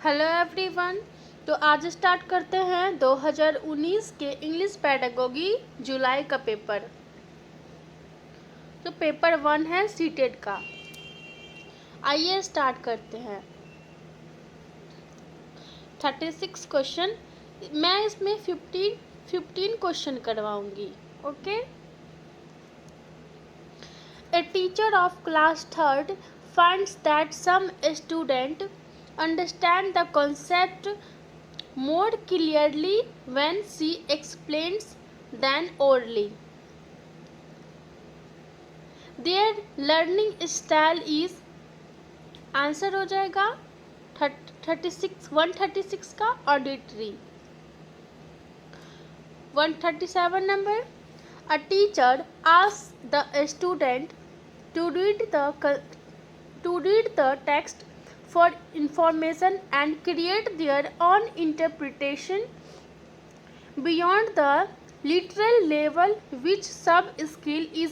Hello everyone. तो आज start करते हैं 2019 के इंग्लिश पेडागोगी जुलाई का पेपर। तो पेपर 1 है सीटेड का। आइए स्टार्ट करते हैं। 36 क्वेश्चन, मैं इसमें 15 क्वेश्चन करवाऊंगी। Okay. A teacher of class 3rd finds that some student understand the concept more clearly when she explains than orally. Their learning style is, answer हो जाएगा 136 का auditory. 137 number, a teacher asks the student to read the text for information and create their own interpretation beyond the literal level. Which sub skill is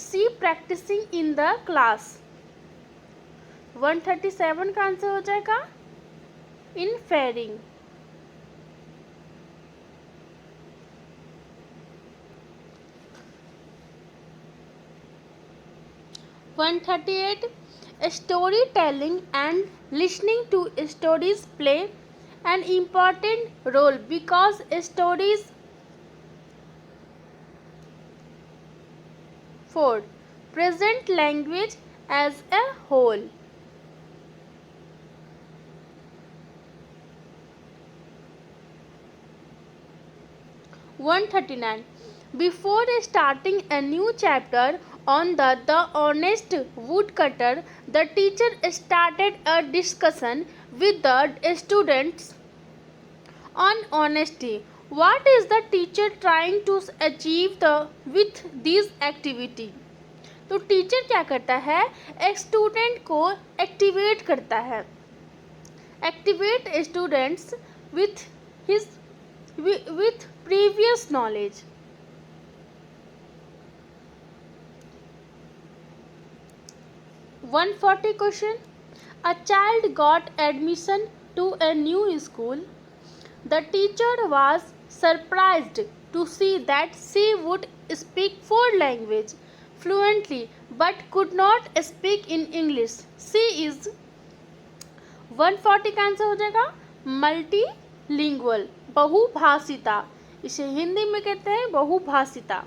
she practicing in the class? 137 का answer हो जाएगा इनफेरिंग। 138, storytelling and listening to stories play an important role because stories 4 present language as a whole. 139, before starting a new chapter on the honest woodcutter, the teacher started a discussion with the students on honesty. What is the teacher trying to achieve with this activity? तो teacher क्या करता है, एक student को activate करता है, activate students with previous knowledge. 140 question, a child got admission to a new school. The teacher was surprised to see that she would speak 4 languages fluently but could not speak in English. She is 140 का answer हो जाएगा multilingual, बहुभाषिता। इसे हिंदी में कहते हैं बहुभाषिता।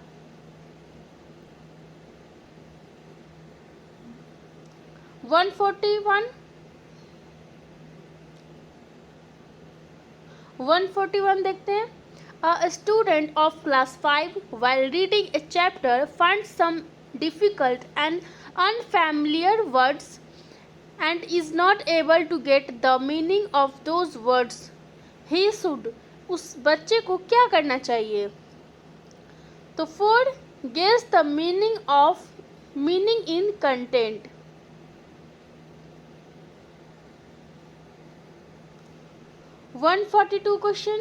141 देखते हैं। A student of class 5 while reading a chapter finds some difficult and unfamiliar words and is not able to get the meaning of those words. He should, उस बच्चे को क्या करना चाहिए? तो 4 guess the meaning in content. 142 question,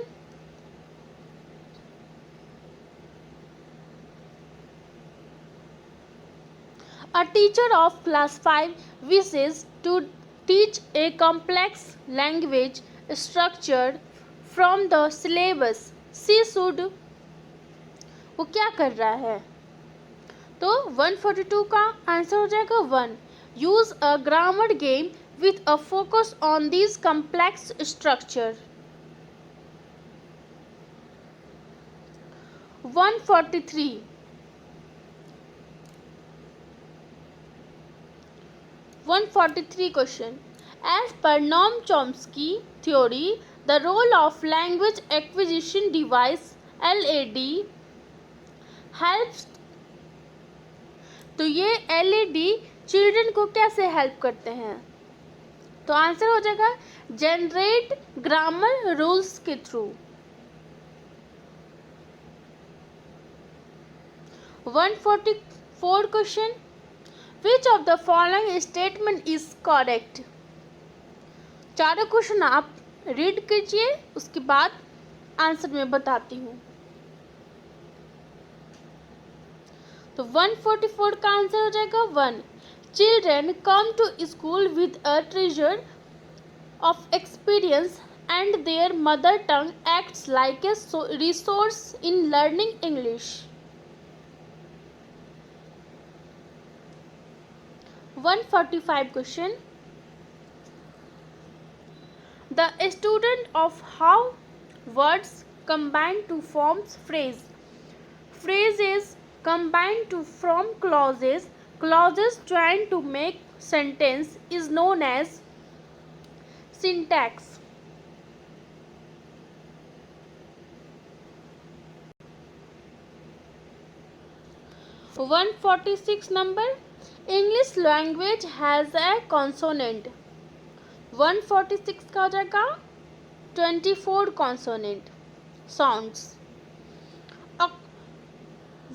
a teacher of class 5 wishes to teach a complex language structure from the syllabus. She should, वो क्या कर रहा है? तो 142 का आंसर हो जाएगा 1, use a grammar game with a focus on these complex structure. 143, question, as per Noam Chomsky theory, the role of language acquisition device LAD helps. तो ये LAD चिल्ड्रन को कैसे हेल्प करते हैं? तो आंसर हो जाएगा जनरेट ग्रामर रूल्स के through. 144 question, which of the following statement is correct? चारों क्वेश्चन आप रीड कीजिए, उसके बाद आंसर मैं बताती हूँ। तो 144 का आंसर हो जाएगा 1, children come to school with a treasure of experience and their mother tongue acts like a resource in learning English. 145 question. The student of how words combine to form phrase. Phrases combine to form clauses. Clauses join to make sentence is known as syntax. 146 number. English language has a consonant. 146 का हो जाएगा 24 consonant sounds.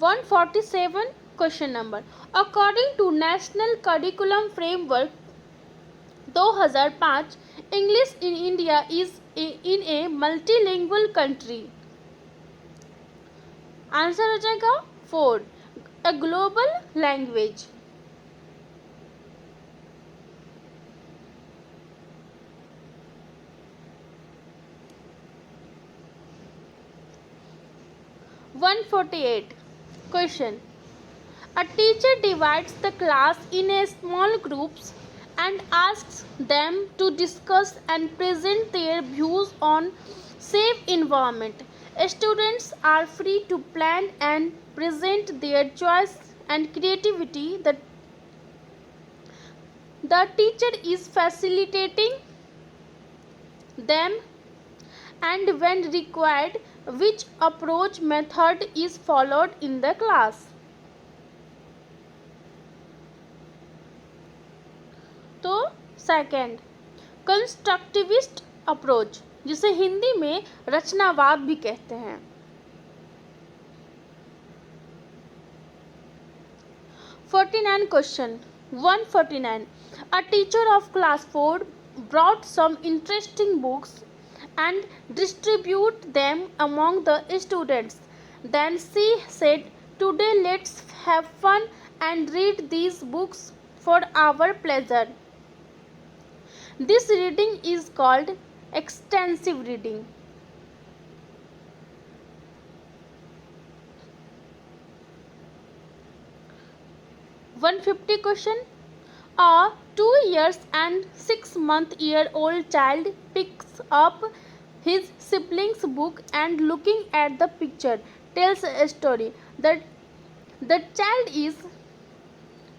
147 question number. According to National Curriculum Framework 2005, English in India is in a multilingual country. Answer हो जाएगा 4, a global language. 148 question. A teacher divides the class in a small groups and asks them to discuss and present their views on safe environment. Students are free to plan and present their choice and creativity. The teacher is facilitating them, and when required, which approach method is followed in the class. तो second constructivist approach, जिसे हिंदी में रचनावाद भी कहते हैं. 49 question. 149. A teacher of class 4 brought some interesting books and distribute them among the students. Then she said, "Today let's have fun and read these books for our pleasure." This reading is called extensive reading. 150 question. A 2 years and 6 month-year-old child picks up his sibling's book and looking at the picture tells a story. The child is,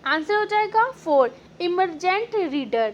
answer हो जाएगा 4, emergent reader.